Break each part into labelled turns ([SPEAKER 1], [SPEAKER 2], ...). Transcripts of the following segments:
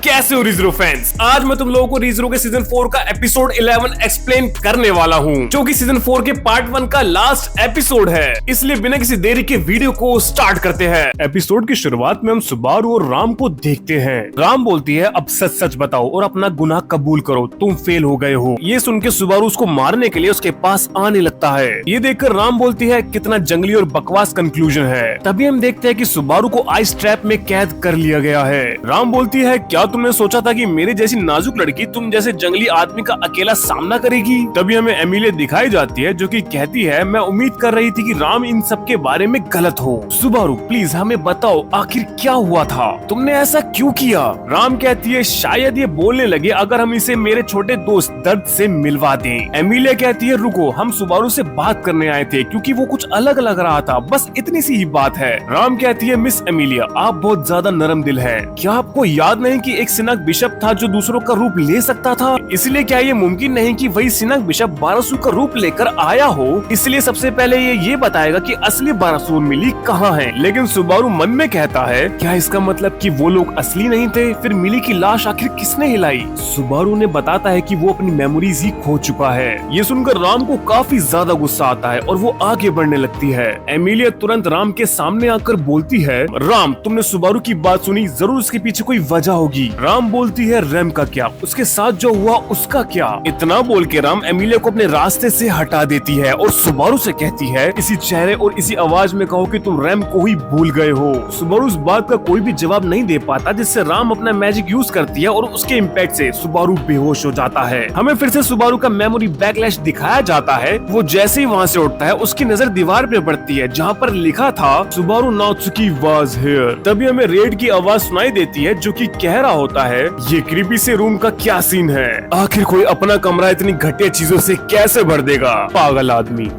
[SPEAKER 1] कैसे हो रीजरो फैंस। आज मैं तुम लोगों को रीजरो के सीजन 4 का एपिसोड 11 एक्सप्लेन करने वाला हूँ, जो कि सीजन 4 के पार्ट 1 का लास्ट एपिसोड है। इसलिए बिना किसी देरी के वीडियो को स्टार्ट करते हैं। एपिसोड की शुरुआत में हम सुबारू और राम को देखते हैं। राम बोलती है, अब सच सच बताओ और अपना गुनाह कबूल करो, तुम फेल हो गए हो। ये सुन के सुबारू उसको मारने के लिए उसके पास आने लगता है। ये देखकर राम बोलती है, कितना जंगली और बकवास कंक्लूजन है। तभी हम देखते हैं कि सुबारू को आइस ट्रैप में कैद कर लिया गया है। राम बोलती है, क्या तुमने सोचा था कि मेरे जैसी नाजुक लड़की तुम जैसे जंगली आदमी का अकेला सामना करेगी। तभी हमें एमिले दिखाई जाती है, जो कि कहती है, मैं उम्मीद कर रही थी कि राम इन सब के बारे में गलत हो। सुबारू प्लीज हमें बताओ आखिर क्या हुआ था, तुमने ऐसा क्यों किया। राम कहती है, शायद ये बोलने लगे अगर हम इसे मेरे छोटे दोस्त दर्द से मिलवा दें। एमिले कहती है, रुको, हम सुबारू से बात करने आए थे क्योंकि वो कुछ अलग लग रहा था, बस इतनी सी ही बात है। राम कहती है, मिस एमिलिया आप बहुत ज्यादा नरम दिल है। क्या आपको याद नहीं कि एक सिनक बिशप था जो दूसरों का रूप ले सकता था, इसलिए क्या ये मुमकिन नहीं कि वही सिनक बिशप बारसू का रूप लेकर आया हो। इसलिए सबसे पहले ये बताएगा कि असली बारसू मिली कहाँ है। लेकिन सुबारू मन में कहता है, क्या इसका मतलब कि वो लोग असली नहीं थे, फिर मिली की लाश आखिर किसने हिलाई। सुबारू ने बताता है कि वो अपनी मेमोरीज ही खो चुका है। ये सुनकर राम को काफी ज्यादा गुस्सा आता है और वो आगे बढ़ने लगती है। एमिलिया तुरंत राम के सामने आकर बोलती है, राम तुमने सुबारू की बात सुनी, जरूर उसके पीछे कोई वजह होगी। राम बोलती है, रैम का क्या, उसके साथ जो हुआ उसका क्या। इतना बोल के राम एमिलिया को अपने रास्ते से हटा देती है और सुबारू से कहती है, इसी चेहरे और इसी आवाज में कहो कि तुम रैम को ही भूल गए हो। सुबारू उस बात का कोई भी जवाब नहीं दे पाता, जिससे राम अपना मैजिक यूज करती है और उसके इम्पैक्ट से सुबारू बेहोश हो जाता है। हमें फिर से सुबारू का मेमोरी बैकलैश दिखाया जाता है। वो जैसे ही वहाँ से उठता है, उसकी नजर दीवार पे पड़ती है जहाँ पर लिखा था, सुबारू नात्सुकी वाज हियर। तभी हमें रेड की आवाज सुनाई देती है, जो कि कह रहा होता है, ये क्रीपी से रूम का क्या सीन है, आखिर कोई अपना कमरा इतनी घटिया चीजों से कैसे भर देगा, पागल आदमी।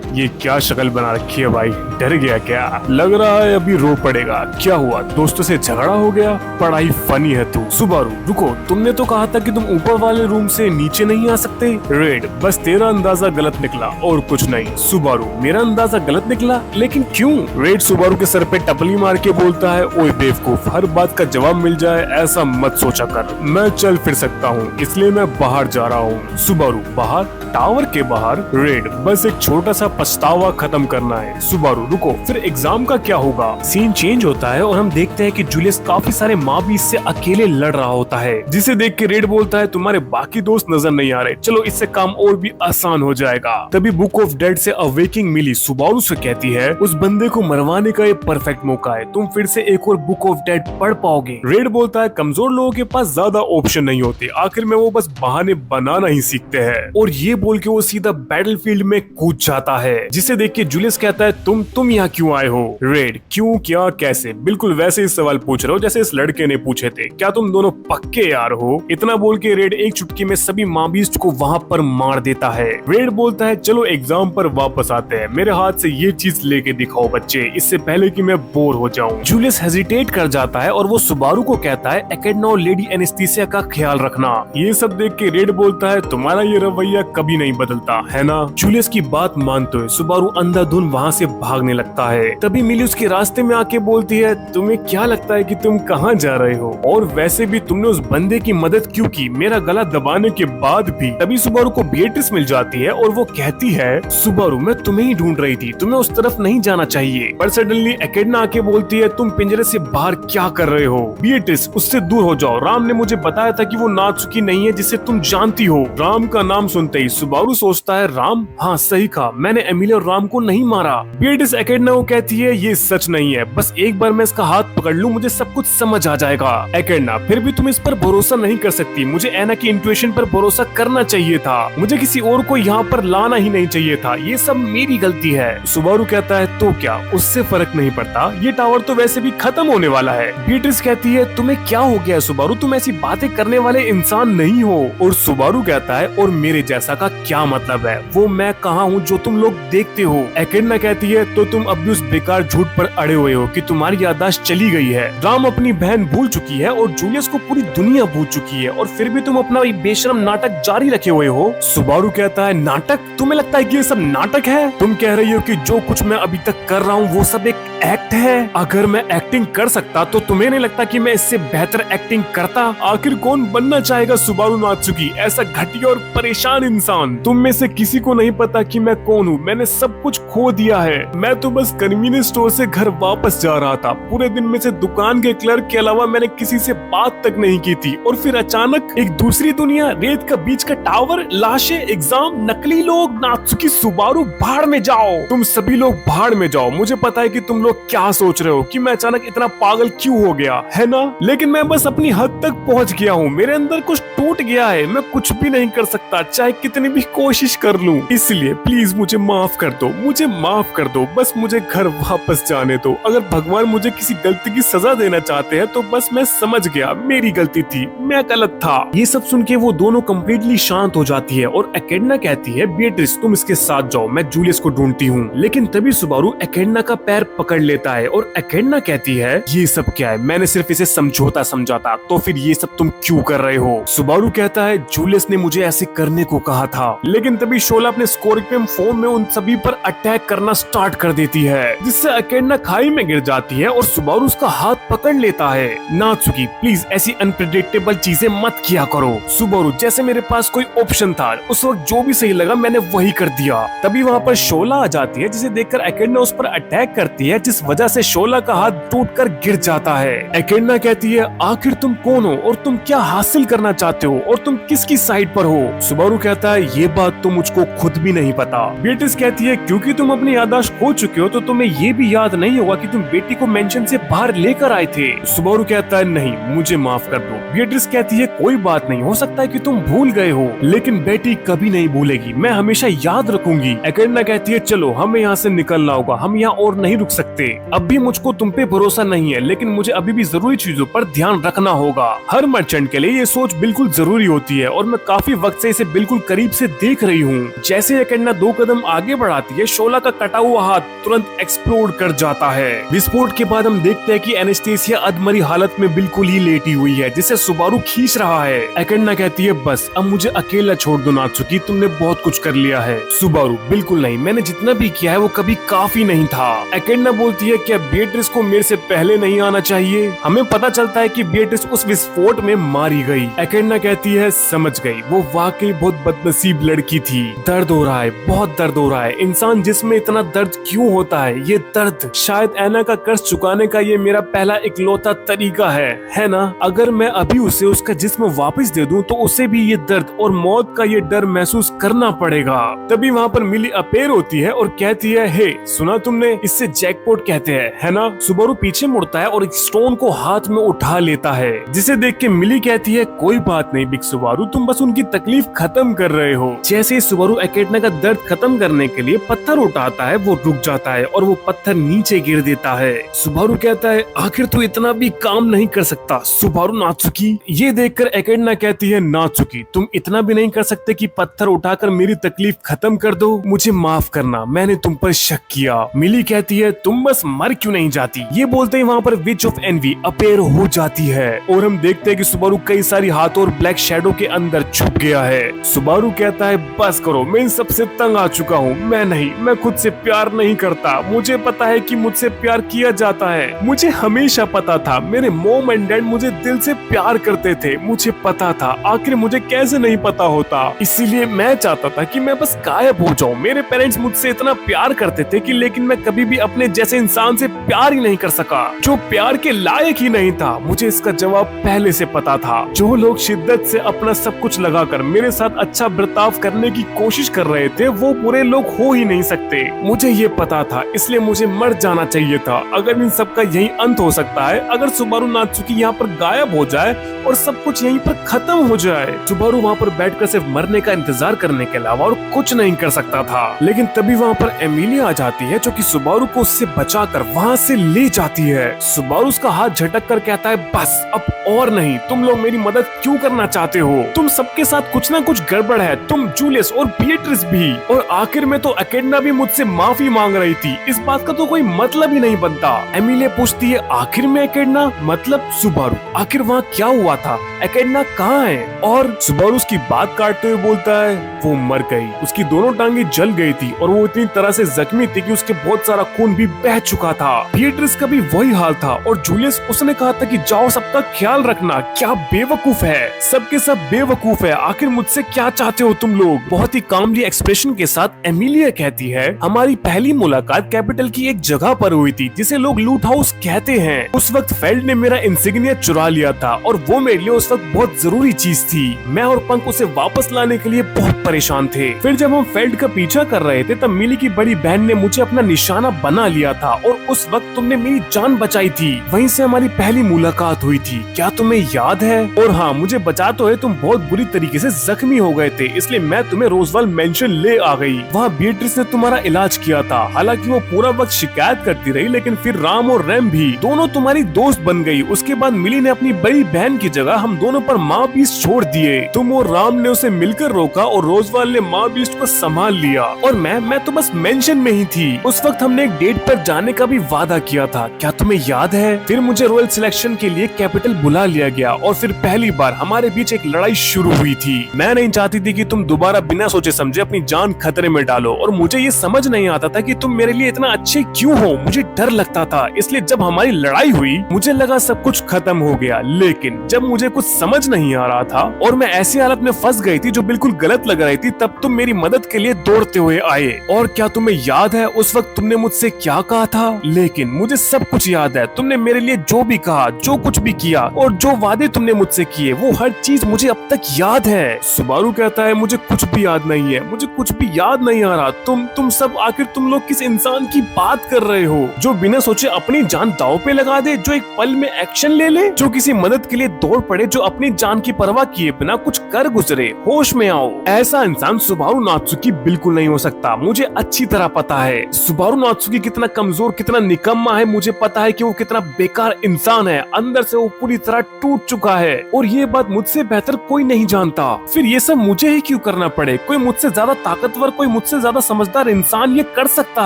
[SPEAKER 1] ये क्या शक्ल बना रखी है भाई, डर गया क्या, लग रहा है अभी रो पड़ेगा। क्या हुआ, दोस्तों से झगड़ा हो गया, पढ़ाई फनी है तू। सुबारू रुको, तुमने तो कहा था कि तुम ऊपर वाले रूम से नीचे नहीं आ सकते। रेड बस तेरा अंदाजा गलत निकला और कुछ नहीं। सुबारू मेरा अंदाजा गलत निकला, लेकिन क्यों। रेड सुबारू के सर पे टपली मार के बोलता है, ओए बेवकूफ, हर बात का जवाब मिल जाए ऐसा मत सोचा कर, मैं चल फिर सकता हूँ इसलिए मैं बाहर जा रहा हूँ। सुबारू बाहर, टावर के बाहर। रेड बस एक छोटा सा पछतावा खत्म करना है। सुबारू रुको, फिर एग्जाम का क्या होगा। सीन चेंज होता है और हम देखते हैं कि जूलियस काफी सारे माबी से अकेले लड़ रहा होता है, जिसे देख के रेड बोलता है, तुम्हारे बाकी दोस्त नजर नहीं आ रहे, चलो इससे काम और भी आसान हो जाएगा। तभी बुक ऑफ डेड से अवेकिंग मिली सुबारू से कहती है, उस बंदे को मरवाने का ये परफेक्ट मौका है, तुम फिर से एक और बुक ऑफ डेड पढ़ पाओगे। रेड बोलता है, कमजोर लोगों के पास ज्यादा ऑप्शन नहीं होते, आखिर में वो बस बहाने बनाना ही सीखते हैं। और ये बोल के वो सीधा बैटलफील्ड में कूद जाता है, जिसे देख के जूलियस कहता है, तुम यहाँ क्यों आए हो। रेड क्यों, क्या, कैसे, बिल्कुल वैसे ही सवाल पूछ रहे हो जैसे इस लड़के ने पूछे थे, क्या तुम दोनों पक्के यार हो। इतना बोल के रेड एक चुटकी में सभी माबीस्ट को वहाँ पर मार देता है। रेड बोलता है, चलो एग्जाम पर वापस आते हैं, मेरे हाथ से ये चीज लेके दिखाओ बच्चे, इससे पहले कि मैं बोर हो जाऊं। जूलियस हेजिटेट कर जाता है और वो सुबारू को कहता है, एकेडना और लेडी एनेस्थीसिया का ख्याल रखना। ये सब देख के रेड बोलता है, तुम्हारा ये रवैया कभी नहीं बदलता है ना। जूलियस की बात मानते हुए सुबारू अंधाधुन वहाँ से भागने लगता है। तभी मिली उसके रास्ते में आके बोलती है, तुम्हें क्या लगता है कि तुम कहाँ जा रहे हो, और वैसे भी तुमने उस बंदे की मदद क्यों की, मेरा गला दबाने के बाद भी। तभी सुबारू को बेट्रिस मिल जाती है और वो कहती है, सुबारू मैं तुम्हें ही ढूंढ रही थी, तुम्हें उस तरफ नहीं जाना चाहिए। पर सडनली एकेडना आके बोलती है, तुम पिंजरे से बाहर क्या कर रहे हो, बेट्रिस उससे दूर हो जाओ, राम ने मुझे बताया था कि वो नात्सुकी नहीं है जिसे तुम जानती हो। राम का नाम सुनते ही सुबारू सोचता है, राम, हाँ सही कहा, मैंने एमिलिया और राम को नहीं मारा। बेटिस एकेडना को कहती है, ये सच नहीं है, बस एक बार मैं इसका हाथ पकड़ लूं मुझे सब कुछ समझ आ जाएगा। एकेडना फिर भी तुम इस पर भरोसा नहीं कर सकती, मुझे एना की इंट्यूशन पर भरोसा करना चाहिए था, मुझे किसी और को यहाँ पर लाना ही नहीं चाहिए था, ये सब मेरी गलती है। सुबारू कहता है, तो क्या, उससे फर्क नहीं पड़ता, ये टावर तो वैसे भी खत्म होने वाला है। बेटिस कहती है, तुम्हें क्या हो गया सुबारू, तुम ऐसी बातें करने वाले इंसान नहीं हो। और सुबारू कहता है, और मेरे जैसा का क्या मतलब है, वो मैं कहाँ हूँ जो तुम लोग देखते हो। एकेडना कहती है, तो तुम अब भी उस बेकार झूठ पर अड़े हुए हो कि तुम्हारी याददाश्त चली गई है। राम अपनी बहन भूल चुकी है और जूलियस को पूरी दुनिया भूल चुकी है, और फिर भी तुम अपना ये बेशरम नाटक जारी रखे हुए हो। सुबारू कहता है, नाटक? तुम्हें लगता है कि ये सब नाटक है? तुम कह रही हो कि जो कुछ मैं अभी तक कर रहा हूँ वो सब एक एक्ट है? अगर मैं एक्टिंग कर सकता तो तुम्हें नहीं लगता कि मैं इससे बेहतर एक्टिंग करता? आखिर कौन बनना चाहेगा सुबारू नात्सुकी, ऐसा घटिया और परेशान इंसान? तुम में से किसी को नहीं पता कि मैं कौन हूँ। मैंने सब कुछ खो दिया है। मैं तो बस कन्वीनियंस स्टोर से घर वापस जा रहा था। पूरे दिन में से दुकान के क्लर्क के अलावा मैंने किसी से बात तक नहीं की थी, और फिर अचानक एक दूसरी दुनिया, रेत का बीच का टावर, लाशें, एग्जाम, नकली लोग। नात्सुकी सुबारू, भाड़ में जाओ। तुम सभी लोग भाड़ में जाओ। मुझे पता है कि तुम लोग क्या सोच रहे हो कि मैं अचानक इतना पागल क्यों हो गया, है ना? लेकिन मैं बस अपनी हद तक पहुंच गया हूँ। मेरे अंदर कुछ टूट गया है। मैं कुछ भी नहीं कर सकता, चाहे कितनी भी कोशिश कर लूं। इसलिए प्लीज मुझे माफ कर दो, मुझे माफ कर दो। बस मुझे घर वापस जाने दो। अगर भगवान मुझे किसी गलती की सजा देना चाहते हैं तो बस मैं समझ गया, मेरी गलती थी, मैं गलत था। ये सब सुन के वो दोनों कम्प्लीटली शांत हो जाती है और एकेडना कहती है, बेट्रिस तुम इसके साथ जाओ, मैं जूलियस को ढूंढती हूँ। लेकिन तभी सुबारू एकेडना का पैर पकड़ लेता है और एकेडना कहती है, ये सब क्या है? मैंने सिर्फ इसे समझौता समझा था, तो फिर ये सब तुम क्यों कर रहे हो? सुबारू कहता है, जूलियस ने मुझे ऐसे करने को कहा था। लेकिन तभी शोला अपने स्कॉर्पियन फोन में उन सभी पर अटैक करना स्टार्ट कर देती है, जिससे एकेडना खाई में गिर जाती है और सुबारू उसका हाथ पकड़ लेता है। नात्सुकी प्लीज ऐसी अनप्रेडिक्टेबल चीजें मत किया करो। सुबारू, जैसे मेरे पास कोई ऑप्शन था, उस वक्त जो भी सही लगा मैंने वही कर दिया। तभी वहाँ पर शोला आ जाती है, जिसे देखकर एकेडना उस पर अटैक करती है, जिस वजह से शोला का हाथ टूटकर गिर जाता है। एकेडना कहती है, आखिर तुम कौन हो और तुम क्या हासिल करना चाहते हो और तुम किसकी साइड पर हो? सुबारू कहता है, ये बात तो मुझको खुद भी नहीं पता। बेटिस कहती है, क्योंकि तुम अपनी याददाश्त खो चुके हो तो तुम्हें ये भी याद नहीं होगा कि तुम बेटी को मेंशन से बाहर लेकर आए थे। सुबारू कहता है, नहीं, मुझे माफ कर दो। बेटिस कहती है, कोई बात नहीं, हो सकता है कि तुम भूल गए हो, लेकिन बेटी कभी नहीं भूलेगी, मैं हमेशा याद रखूंगी। एकेडना कहती है, चलो हमें यहाँ से निकलना होगा, हम यहाँ और नहीं रुक सकते। अब भी मुझको तुम पे भरोसा नहीं है, लेकिन मुझे अभी भी जरूरी चीजों पर ध्यान रखना होगा। हर मर्चेंट के लिए ये सोच बिल्कुल जरूरी होती है और मैं काफी वक्त से इसे बिल्कुल करीब से देख रही हूँ। जैसे एकेडना 2 कदम आगे बढ़ाती है, शोला का कटा हुआ हाथ तुरंत एक्सप्लोड कर जाता है। विस्फोट के बाद हम देखते हैं कि एनेस्थेसिया अधमरी हालत में बिल्कुल ही लेटी हुई है, जिसे सुबारू खींच रहा है। एकेडना कहती है, बस अब मुझे अकेला छोड़ दो नात्सुकी, तुमने बहुत कुछ कर लिया है। सुबारू, बिल्कुल नहीं, मैंने जितना भी किया है वो कभी काफी नहीं था। एकेडना बोलती है, क्या बेट्रिस को मेरे से पहले नहीं आना चाहिए? हमें पता चलता है कि बेट्रिस उस विस्फोट में मारी गई। एकेडना कहती है, समझ गई, वो वाकई बहुत बदनसीब लड़की थी। दर्द हो रहा है, बहुत दर्द हो रहा है। इंसान जिसमें इतना दर्द क्यों होता है? ये दर्द शायद ऐना का कर्ज चुकाने का ये मेरा पहला इकलौता तरीका है ना? अगर मैं अभी उसे उसका जिस्म वापस दे दूं तो उसे भी ये दर्द और मौत का ये डर महसूस करना पड़ेगा। तभी वहाँ पर मिली अपेयर होती है और कहती है, हे सुना तुमने, इससे जैकपॉट कहते हैं, है ना? सुबारू पीछे मुड़ता है और एक स्टोन को हाथ में उठा लेता है, जिसे देख के मिली कहती है, कोई बात नहीं बिग सुबारू, तुम बस उनकी तकलीफ खत्म कर रहे हो। जैसे ही सुबारू एकेडना का दर्द खत्म करने के लिए पत्थर उठाता है, वो रुक जाता है और वो पत्थर नीचे गिर देता है। सुबारू कहता है, आखिर तू इतना भी काम नहीं कर सकता सुबारू नात्सुकी? ये देखकर एकेडना कहती है, नात्सुकी तुम इतना भी नहीं कर सकते कि पत्थर उठाकर मेरी तकलीफ खत्म कर दो? मुझे माफ करना, मैंने तुम पर शक किया। मिली कहती है, तुम बस मर क्यों नहीं जाती? ये बोलते ही वहाँ पर विच ऑफ एनवी अपेयर हो जाती है और हम देखते हैं कि सुबारू कई सारी हाथों और ब्लैक शैडो के अंदर छुप गया है। सुबारू कहता है, बस करो, मैं इन सबसे तंग आ चुका हूँ। मैं खुद से प्यार नहीं करता। मुझे पता है कि मुझसे प्यार किया जाता है। मुझे हमेशा पता था, मेरे मॉम एंड डैड मुझे दिल से प्यार करते थे। मुझे पता था, आखिर मुझे कैसे नहीं पता होता? इसीलिए मैं चाहता था कि मैं बस गायब हो जाऊं। मेरे पेरेंट्स मुझसे इतना प्यार करते थे कि लेकिन मैं कभी भी अपने जैसे इंसान से प्यार ही नहीं कर सका, जो प्यार के लायक ही नहीं था। मुझे इसका जवाब पहले से पता था। जो लोग शिद्दत से अपना सब कुछ लगाकर मेरे साथ अच्छा बर्ताव करने की कोशिश कर रहे थे, वो बुरे लोग हो ही नहीं सकते। मुझे ये पता था, इसलिए मुझे मर जाना चाहिए था। अगर इन सब का यही अंत हो सकता है, अगर सुबारू नात्सुकी यहाँ पर गायब हो जाए और सब कुछ यहीं पर खत्म हो जाए। सुबारू वहाँ पर बैठकर सिर्फ मरने का इंतजार करने के अलावा और कुछ नहीं कर सकता था। लेकिन तभी वहाँ पर एमिलिया आ जाती है जो कि सुबारू को उससे बचाकर वहाँ से ले जाती है। सुबारू उसका हाथ झटक कर कहता है बस अब और नहीं, तुम लोग मेरी मदद क्यों करना चाहते हो? तुम सबके साथ कुछ ना कुछ गड़बड़ है, तुम जूलियस और बीएट्रिस भी, और आखिर में तो एकेडना भी मुझसे माफी मांग रही थी। इस बात का तो कोई मतलब ही नहीं बनता। एमिलिया पूछती है आखिर में एकेडना मतलब सुबारू, आखिर वहाँ क्या हुआ था? एकेडना कहाँ है? और सुबारू उसकी बात काटते हुए बोलता है वो मर गई, उसकी दोनों टांगे जल गई थी और वो इतनी तरह से जख्मी थी कि उसके बहुत सारा खून भी बह चुका था। बीएट्रिस का भी वही हाल था और जूलियस उसने कहा था कि जाओ सबका ख्याल रखना। क्या बेवकूफ है, सबके सब बेवकूफ है, आखिर मुझसे क्या चाहते हो तुम लोग? बहुत ही कामली एक्सप्रेशन के साथ एमिलिया कहती है हमारी पहली मुलाकात कैपिटल की एक जगह पर हुई थी जिसे लोग लूट हाउस कहते हैं। उस वक्त फेल्ड ने मेरा इंसिग्निया चुरा लिया था और वो मेरे लिए उस वक्त बहुत जरूरी चीज थी। मैं और पंक उसे वापस लाने के लिए बहुत परेशान थे। फिर जब हम फेल्ड का पीछा कर रहे थे तब मिली की बड़ी बहन ने मुझे अपना निशाना बना लिया था और उस वक्त तुमने मेरी जान बचाई थी। वहीं से हमारी पहली मुलाकात हुई थी, क्या तुम्हें याद है? और हाँ, मुझे बचा तो है, तुम बहुत बुरी तरीके से जख्मी हो गए थे, इसलिए मैं तुम्हें रोजवेल मेंशन ले आ गई। वहाँ बीएट्रिस ने तुम्हारा इलाज किया था। हालांकि वो पूरा वक्त शिकायत करती रही, लेकिन फिर राम और रैम भी दोनों तुम्हारी दोस्त बन गई। उसके बाद मिली ने अपनी बड़ी बहन की जगह हम दोनों पर माँ बीस्ट छोड़ दिए। तुम और राम ने उसे मिलकर रोका और रोजवेल ने माँ बीस्ट को संभाल लिया और मैं तो बस मेंशन में ही थी। उस वक्त हमने एक डेट पर जाने का भी वादा किया था, क्या तुम्हें याद है? फिर मुझे रॉयल सिलेक्शन के लिए कैपिटल बुला लिया गया और फिर पहली बार हमारे बीच एक लड़ाई शुरू हुई थी। मैं नहीं चाहती थी कि तुम दोबारा बिना सोचे समझे अपनी जान खतरे में डालो और मुझे ये समझ नहीं आता था कि तुम मेरे लिए इतना अच्छे क्यों हो। मुझे डर लगता था, इसलिए जब हमारी लड़ाई हुई मुझे लगा सब कुछ खत्म हो गया, लेकिन जब मुझे कुछ समझ नहीं आ रहा था और मैं ऐसी हालत में फंस गई थी जो बिल्कुल गलत लग रही थी, तब तुम मेरी मदद के लिए दौड़ते हुए आए। और क्या तुम्हें याद है उस वक्त तुमने मुझसे क्या कहा था? लेकिन मुझे सब कुछ याद है। तुमने मेरे लिए जो भी कहा, जो कुछ भी किया और जो वादे तुमने मुझसे किए, वो हर चीज मुझे अब तक याद है। सुबारू कहता है मुझे कुछ भी याद नहीं है, मुझे कुछ भी याद नहीं आ रहा। तुम सब आखिर तुम लोग किस इंसान की बात कर रहे हो जो बिना सोचे अपनी जान दांव पे लगा दे, जो एक पल में एक्शन ले ले, जो किसी मदद के लिए दौड़ पड़े, जो अपनी जान की परवाह किए बिना कुछ कर गुजरे। होश में आओ। ऐसा इंसान सुबारू नात्सुकी बिल्कुल नहीं हो सकता। मुझे अच्छी तरह पता है सुबारू नात्सुकी कितना कमजोर, कितना निकम्मा है। मुझे पता है कि वो कितना बेकार इंसान है। अंदर से वो पूरी तरह टूट चुका है और ये बात मुझसे बेहतर कोई नहीं जानता। फिर ये सब मुझे ही क्यों करना पड़े? कोई मुझसे ज्यादा ताकतवर, कोई मुझसे ज्यादा समझदार इंसान ये कर सकता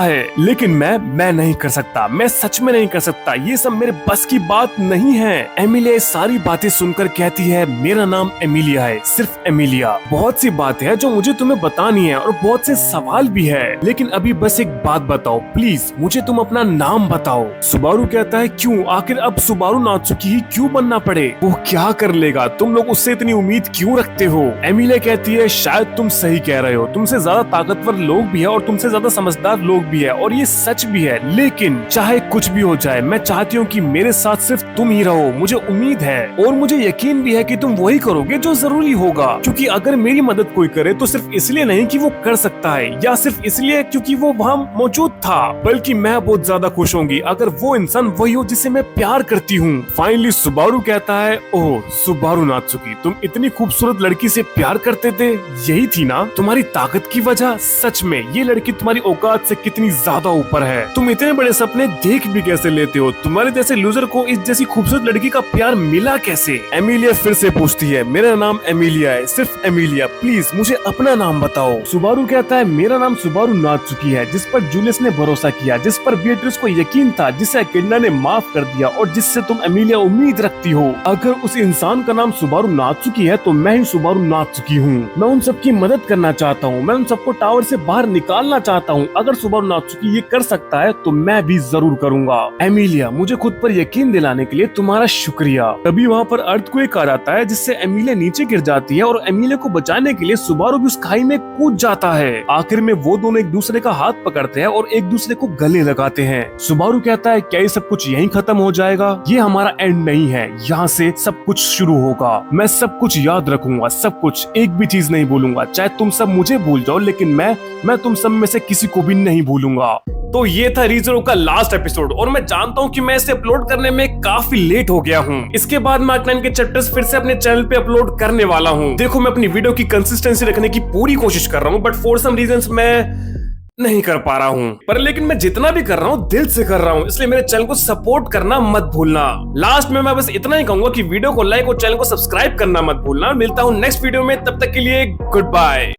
[SPEAKER 1] है, लेकिन मैं नहीं कर सकता। मैं सच में नहीं कर सकता। ये सब मेरे बस की बात नहीं है। एमिलिया सारी बातें सुनकर कहती है मेरा नाम एमिलिया है, सिर्फ एमिलिया। बहुत सी बातें हैं जो मुझे तुम्हें बतानी है और बहुत से सवाल भी है, लेकिन अभी बस एक बात बताओ प्लीज, मुझे तुम अपना नाम बताओ। सुबारू कहता है क्यों? आखिर अब सुबारू नात्सुकी ही क्यों बनना पड़े? वो क्या कर लेगा? तुम लोग उससे इतनी उम्मीद क्यों रखते हो? एमिलिया कहती है शायद तुम सही कह रहे हो, तुमसे ज्यादा ताकतवर लोग भी है और तुमसे ज्यादा समझदार लोग भी है और ये सच भी है, लेकिन चाहे कुछ भी हो जाए मैं चाहती हूँ कि मेरे साथ सिर्फ तुम ही रहो। मुझे उम्मीद है और मुझे यकीन भी है कि तुम वही करोगे जो जरूरी होगा, क्योंकि अगर मेरी मदद कोई करे तो सिर्फ इसलिए नहीं कि वो कर सकता है या सिर्फ इसलिए क्योंकि वो वहाँ मौजूद था, बल्कि मैं बहुत ज्यादा खुश होंगी अगर वो इंसान वही हो जिसे मैं प्यार करती हूँ। फाइनली सुबारू कहता है ओह सुबारू नात्सुकी, तुम इतनी खूबसूरत लड़की से प्यार करते थे, यही थी ना तुम्हारी ताकत की वजह? सच में ये लड़की तुम्हारी औकात से कितनी ज्यादा ऊपर है। तुम इतने बड़े सपने देख भी कैसे लेते हो? तुम्हारे जैसे लूजर को इस जैसी खूबसूरत लड़की का प्यार मिला कैसे? एमिलिया फिर से पूछती है मेरा नाम एमिलिया है, सिर्फ एमिलिया, प्लीज मुझे अपना नाम बताओ। सुबारू कहता है मेरा नाम सुबारू नात्सुकी है, जिस पर जूलियस ने भरोसा किया, जिस पर बीएट्रिस को यकीन था, जिसे एकेडना ने माफ कर दिया और जिससे तुम एमिलिया उम्मीद रखती हो। अगर उस इंसान का नाम सुबारू नात्सुकी है तो मैं ही सुबारू नात्सुकी हूँ। मैं उन सबकी मदद करना चाहता हूँ, मैं उन सबको टावर से बाहर निकालना चाहता हूँ। अगर सुबारू नात्सुकी ये कर सकता है तो मैं भी जरूर करूँगा। एमिलिया मुझे खुद पर यकीन दिलाने के लिए तुम्हारा शुक्रिया। तभी वहाँ पर अर्थक्वेक आ जाता है जिससे एमिलिया नीचे गिर जाती है और एमिलिया को बचाने के लिए सुबारू भी उस खाई में कूद जाता है। आखिर में वो दोनों एक दूसरे का हाथ पकड़ते हैं और एक दूसरे को गले लगाते हैं। सुबारू कहता है क्या ये सब कुछ यहीं खत्म हो जाएगा? ये हमारा एंड नहीं है, यहाँ से सब कुछ शुरू होगा। मैं सब कुछ याद रखूंगा, सब कुछ, एक भी चीज नहीं भूलूंगा। चाहे तुम सब मुझे भूल जाओ, लेकिन मैं तुम सब में से किसी को भी नहीं भूलूंगा। तो ये था रीजरो का लास्ट एपिसोड और मैं जानता हूँ कि मैं इसे अपलोड करने में काफी लेट हो गया हूँ। इसके बाद मैं आर्क 9 के चैप्टर्स फिर से अपने चैनल पे अपलोड करने वाला हूँ। देखो मैं अपनी वीडियो की कंसिस्टेंसी रखने की पूरी कोशिश कर रहा हूँ, बट फॉर सम रीजंस मैं नहीं कर पा रहा हूँ। पर लेकिन मैं जितना भी कर रहा हूँ दिल से कर रहा हूँ, इसलिए मेरे चैनल को सपोर्ट करना मत भूलना। लास्ट में मैं बस इतना ही कहूंगा कि वीडियो को लाइक और चैनल को सब्सक्राइब करना मत भूलना। मिलता हूँ नेक्स्ट वीडियो में, तब तक के लिए गुड बाय।